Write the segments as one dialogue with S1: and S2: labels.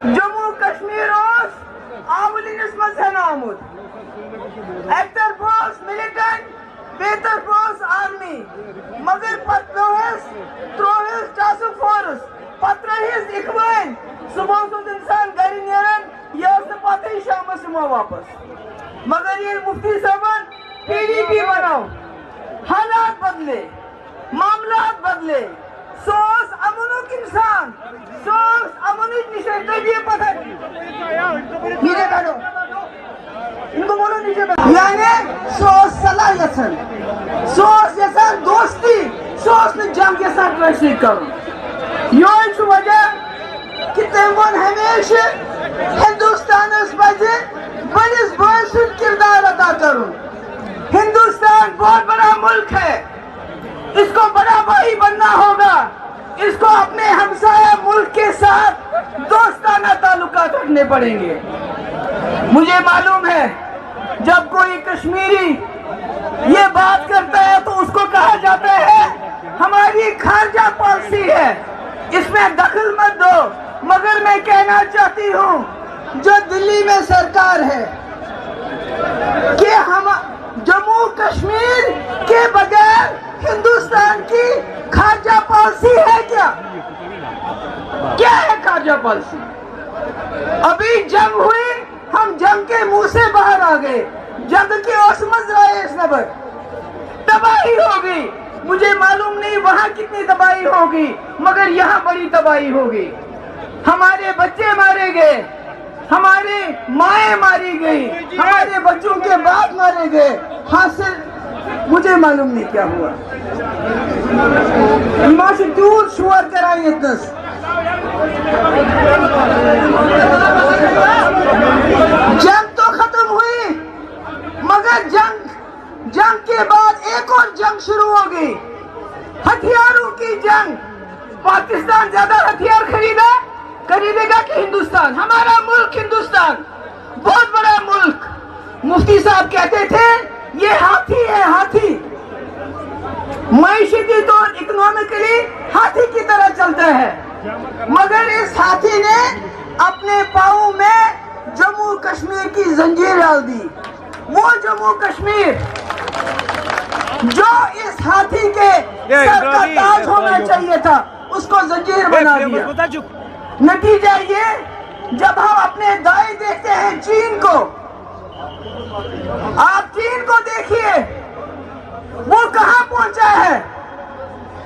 S1: जम्मू कश्मीर आमलिनस मज आमुत एक तरफ मिलिटेंट बे तरफ आर्मी मगर त्रोहिस टास्क फोर्स पत रहीस इखवान सुबह इंसान घर नेरान यह पत शाम यमो वापस मगर ये मुफ्ती साहब PDP बनाओ हालात बदले मामलात बदले सोस अमुनुक इंसान सोस अमुनुक निशे तभी पता नीचे बैठो इनको बोलो नीचे बैठो यानी सोस सलाह यसन सोस यसन दोस्ती सोस ने जंग के साथ रश्मी करो यो वजह कि तेमन हमेशा हिंदुस्तान बजे बड़िस बॉयस किरदार अदा करूं हिंदुस्तान बहुत बड़ा मुल्क है इसको बड़ा भाई बनना होगा इसको अपने हमसाया मुल्क के साथ दोस्ताना ताल्लुकात रखने पड़ेंगे मुझे मालूम है जब कोई कश्मीरी ये बात करता है तो उसको कहा जाता है हमारी खारजा पॉलिसी है इसमें दखल मत दो मगर मैं कहना चाहती हूँ जो दिल्ली में सरकार है कि हम जम्मू कश्मीर के बगैर हिंदुस्तान की खारजा पॉलिसी है क्या है खारजा पॉलिसी अभी जंग हुई हम जंग के मुंह से बाहर आ गए जंग की समझ रहे इस नबर तबाही होगी मुझे मालूम नहीं वहां कितनी तबाही होगी मगर यहाँ बड़ी तबाही होगी हमारे बच्चे मारे गए हमारे माएँ मारी गई हमारे बच्चों के बाप मारे गए हासिल मुझे मालूम नहीं क्या हुआ दूर शुर कराए जंग तो खत्म हुई मगर जंग के बाद एक और जंग शुरू हो गई हथियारों की जंग पाकिस्तान ज्यादा हथियार खरीदेगा कि हिंदुस्तान हमारा मुल्क हिंदुस्तान बहुत बड़ा मुल्क मुफ्ती साहब कहते थे ये हाथी है हाथी मईशती तौर इकोनॉमिकली हाथी की तरह चलता है मगर इस हाथी ने अपने पाँव में जम्मू कश्मीर की जंजीर डाल दी वो जम्मू कश्मीर जो इस हाथी के सर का ताज होना चाहिए था उसको जंजीर बना दिया नतीजा ये जब हम अपने दाएं देखते हैं चीन को आप चीन को देखिए वो कहां पहुंचा है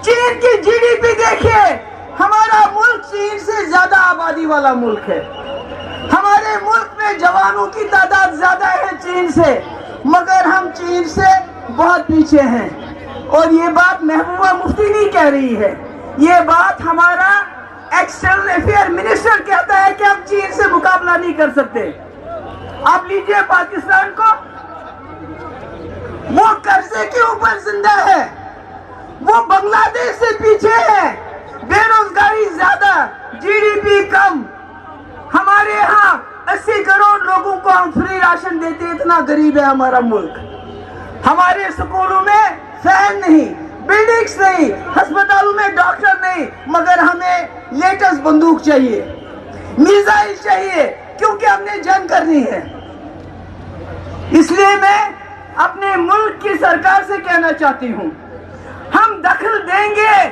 S1: चीन की GDP देखिए हमारा मुल्क चीन से ज्यादा आबादी वाला मुल्क है हमारे मुल्क में जवानों की तादाद ज्यादा है चीन से मगर हम चीन से बहुत पीछे हैं और ये बात महबूबा मुफ्ती नहीं कह रही है ये बात हमारा एक्सटर्नल अफेयर मिनिस्टर कहता है कि हम चीन से मुकाबला नहीं कर सकते आप लीजिए पाकिस्तान को वो कर्जे के ऊपर जिंदा है वो बांग्लादेश से पीछे है बेरोजगारी ज्यादा GDP कम हमारे यहाँ 80 करोड़ लोगों को हम फ्री राशन देते इतना गरीब है हमारा मुल्क हमारे स्कूलों में फैन नहीं बिल्डिंग्स नहीं अस्पतालों में डॉक्टर नहीं मगर हमें लेटेस्ट बंदूक चाहिए मिसाइल चाहिए क्योंकि हमने जंग करनी है इसलिए मैं अपने मुल्क की सरकार से कहना चाहती हूं हम दखल देंगे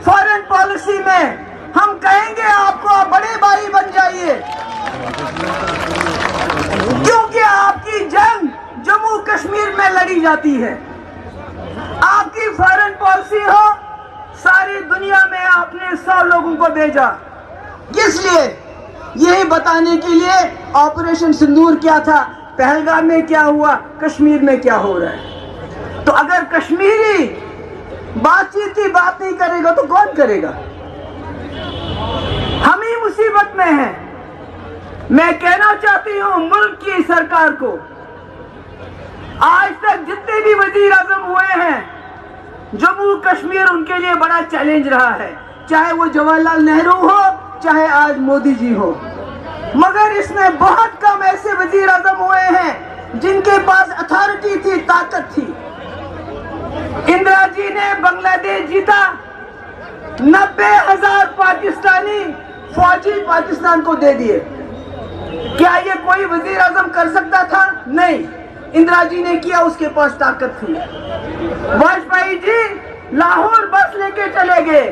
S1: फॉरेन पॉलिसी में हम कहेंगे आपको आप बड़े भाई बन जाइए क्योंकि आपकी जंग जम्मू कश्मीर में लड़ी जाती है आपकी फॉरेन पॉलिसी हो सारी दुनिया में आपने 100 लोगों को भेजा इसलिए यही बताने के लिए ऑपरेशन सिंदूर क्या था पहलगाम में क्या हुआ कश्मीर में क्या हो रहा है तो अगर कश्मीरी बातचीत की बात नहीं करेगा तो कौन करेगा हम ही मुसीबत में हैं मैं कहना चाहती हूं मुल्क की सरकार को आज तक जितने भी वजीर आजम हुए हैं जम्मू कश्मीर उनके लिए बड़ा चैलेंज रहा है चाहे वो जवाहरलाल नेहरू हो चाहे आज मोदी जी हो मगर इसमें बहुत कम ऐसे वजीर आजम हुए हैं जिनके पास अथॉरिटी थी ताकत थी इंदिरा जी ने बांग्लादेश जीता 90,000 पाकिस्तानी फौजी पाकिस्तान को दे दिए। क्या ये कोई वजीर आजम कर सकता था? नहीं, इंदिरा जी ने किया, उसके पास ताकत थी। वाजपेयी जी लाहौर बस लेके चले गए,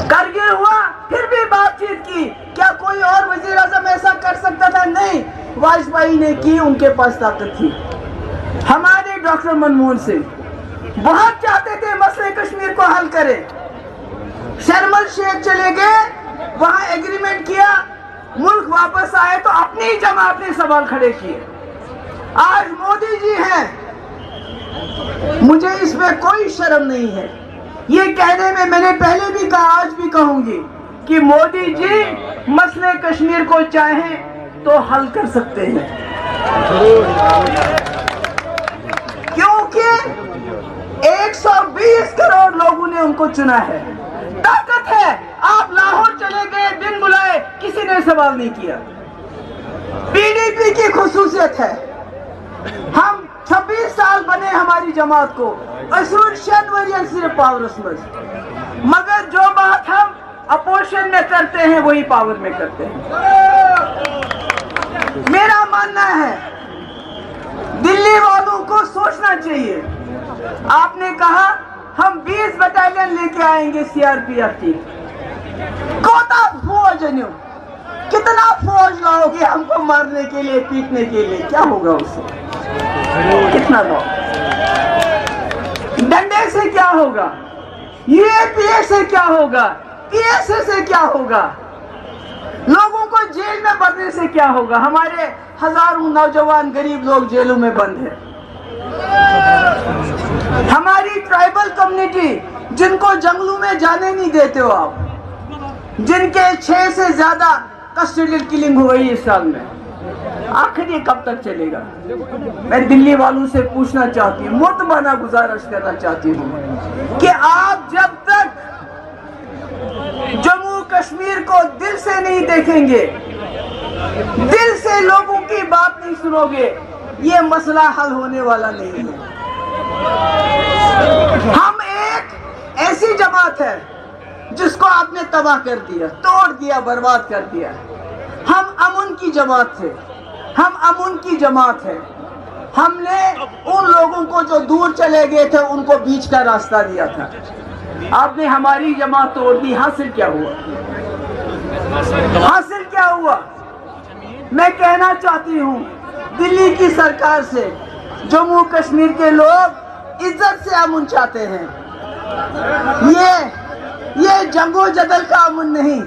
S1: करगिल हुआ, फिर भी बातचीत की। क्या कोई और वजीर आजम ऐसा कर सकता था? नहीं, वाजपेयी ने की, उनके पास ताकत थी। हमारे डॉक्टर मनमोहन सिंह बहुत चाहते थे मसले कश्मीर को हल करें। शर्म अल शेख चले गए, वहां एग्रीमेंट किया, मुल्क वापस आए तो अपनी जमात ने सवाल खड़े किए। आज मोदी जी हैं, मुझे इसमें कोई शर्म नहीं है। ये कहने में मैंने पहले भी कहा, आज भी कहूंगी कि मोदी जी मसले कश्मीर को चाहें तो हल कर सकते हैं, क्योंकि 120 करोड़ लोगों ने उनको चुना है। ताकत है। आप लाहौर चले गए बिन बुलाए, किसी ने सवाल नहीं किया। पीडीपी की खुसूसियत है, हम 26 साल बने हमारी जमात को, सिर्फ पावर में, मगर जो बात हम अपोजिशन में करते हैं वही पावर में करते हैं। मेरा मानना है दिल्ली वालों को सोचना चाहिए। आपने कहा हम 20 बटालियन लेके आएंगे सीआरपीएफ की, कोता फौज नहीं, कितना फौज लाओगे हमको मारने के लिए, पीटने के लिए? क्या होगा उससे? कितना लाओ? डंडे से क्या होगा? यूएपीए से क्या होगा? पीएसए से क्या होगा? लोगों को जेल में भरने से क्या होगा? हमारे हजारों नौजवान गरीब लोग जेलों में बंद हैं। हमारी ट्राइबल कम्युनिटी जिनको जंगलों में जाने नहीं देते हो आप, जिनके 6 से ज्यादा कस्टोडियल किलिंग हो गई इस साल में, आखिर ये कब तक चलेगा? मैं दिल्ली वालों से पूछना चाहती हूँ, मुतमाना गुजारिश करना चाहती हूँ कि आप जब तक जम्मू कश्मीर को दिल से नहीं देखेंगे, दिल से लोगों की बात नहीं सुनोगे, ये मसला हल होने वाला नहीं है। हम एक ऐसी जमात है जिसको आपने तबाह कर दिया, तोड़ दिया, बर्बाद कर दिया। हम अमन की जमात थे, हम अमन की जमात है। हमने उन लोगों को जो दूर चले गए थे उनको बीच का रास्ता दिया था। आपने हमारी जमात तोड़ दी। हासिल क्या हुआ? हासिल क्या हुआ? मैं कहना चाहती हूँ दिल्ली की सरकार से, जम्मू कश्मीर के लोग इज्जत से अमन चाहते हैं, ये जंगो जदल का अमन नहीं।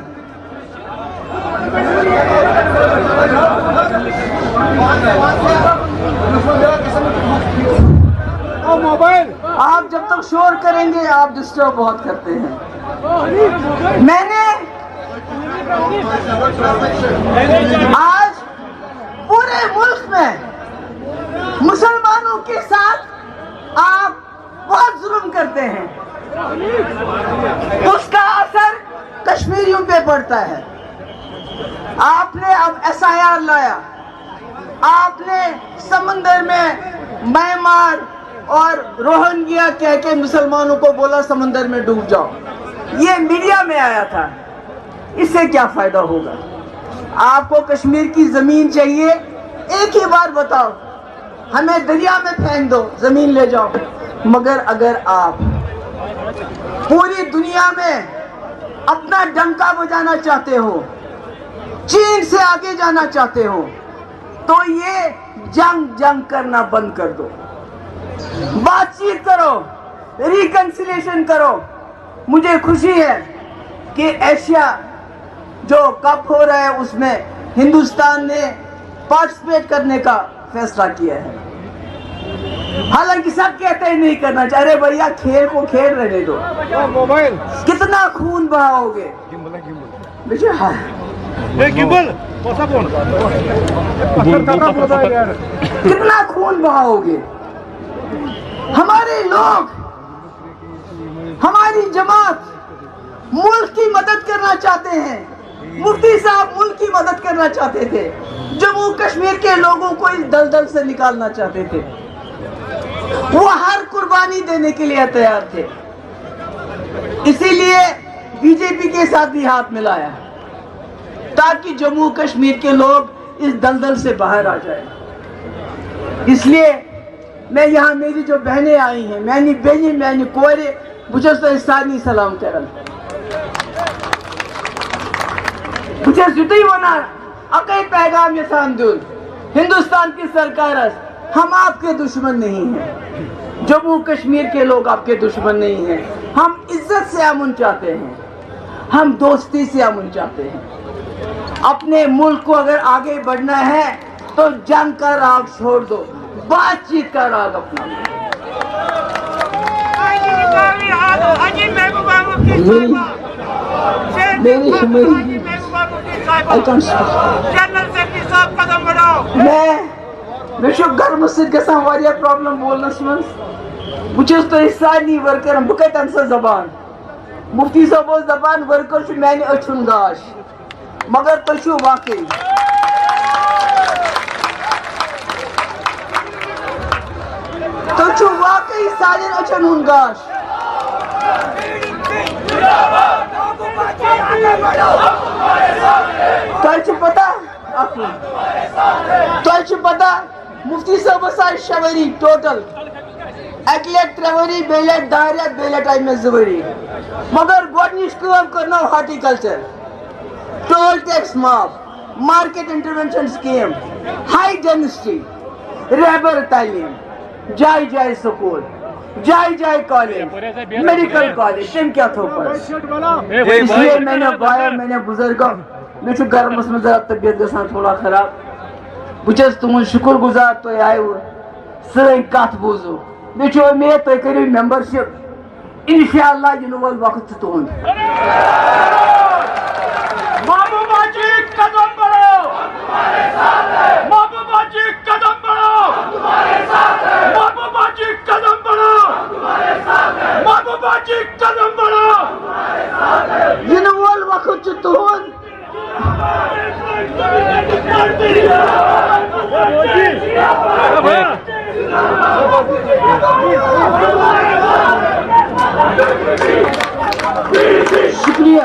S1: मोबाइल आप जब तक शोर करेंगे आप डिस्टर्ब बहुत करते हैं। मैंने आज पूरे मुल्क में मुसलमानों के साथ आप बहुत जुल्म करते हैं, उसका असर कश्मीरियों पे पड़ता है। आपने अब SIR लाया, आपने समंदर में म्यांमार और रोहिंग्या कह के मुसलमानों को बोला समंदर में डूब जाओ। ये मीडिया में आया था। इससे क्या फायदा होगा? आपको कश्मीर की जमीन चाहिए, एक ही बार बताओ, हमें दरिया में फेंक दो, जमीन ले जाओ। मगर अगर आप पूरी दुनिया में अपना डंका बजाना चाहते हो, चीन से आगे जाना चाहते हो, तो ये जंग करना बंद कर दो। बातचीत करो, रिकंसिलिएशन करो। मुझे खुशी है कि एशिया जो कप हो रहा है उसमें हिंदुस्तान ने पार्टिसिपेट करने का फैसला किया है। हालांकि सब कहते हैं नहीं करना चाहिए। अरे भैया, खेल को खेल रहने दो। कितना खून बहाओगे? कितना खून बहाओगे? हमारे लोग, हमारी जमात मुल्क की मदद करना चाहते हैं। मुफ्ती साहब मुल्क की मदद करना चाहते थे, जम्मू कश्मीर के लोगों को इस दलदल से निकालना चाहते थे। वो हर कुर्बानी देने के लिए तैयार थे। इसीलिए بی جے پی کے ساتھ بھی ہاتھ ملایا تاکہ جموں کشمیر کے لوگ اس دلدل سے باہر آ جائیں. اس لیے میں یہاں میری جو بہنیں آئی ہیں میں بہنی میں کورے بچس تو سارے سلام کران بچس یوتھے ونان اکے پیغام یژھان دین ہندوستان کی سرکار ہم آپ کے دشمن نہیں ہیں, جموں کشمیر کے لوگ آپ کے دشمن نہیں ہیں, ہم عزت سے امن چاہتے ہیں, ہم دوستی سے امن چاہتے ہیں. اپنے ملک کو اگر آگے بڑھنا ہے تو جنگ کا راگ چھوڑ دو, بات چیت کا راگ اپنا. میں گرم ست گژھان واریاہ پرابلم بولنس من بچس تھی سارے ورکرن بہ کتہ ان سا زبان مفتی صاحب اوس دپان ورکر چھ میانہ أچھن گاش مگر تُہۍ چھِو واقعی تُہۍ چھِو واقعی سارے أچھن ہُنٛد گاش. تۄہہِ چھُ پتہ تۄہہِ چھُ پتہ مفتی صٲبس آیہِ 6 ؤری ٹوٹل, اکہِ لٹہِ 3 ؤری بیٚیہِ لٹہِ 10 رٮ۪تھ بیٚیہِ لٹہِ آیہِ مےٚ 2 ؤری مگر گۄڈنِچ کٲم کٔرنو ہارٹیکلچر, ٹول ٹیکس معاف, market intervention scheme, high density, رہبر تعلیم, جائے جائے سکول, جائے جائے کالج, میڈیکل کالج, تم کیا تھو پر. اس لیے میں نے بایا میں نے بزرگوں میں گرمس من ذرا طبیعت گژھان تھوڑا خراب بچس تہذ شکر گزار تھی آیو سن کت بوزو مے امید تھی کرو ممبرشپ انشاءاللہ ین وول وقت تہد.
S2: محبوبہ جی قدم بڑھاؤ, محبوبہ جی قدم بڑھاؤ, محبوبہ جی قدم بڑھاؤ, محبوبہ جی قدم بڑھاؤ.
S1: ین وول وقت تہد شکریہ.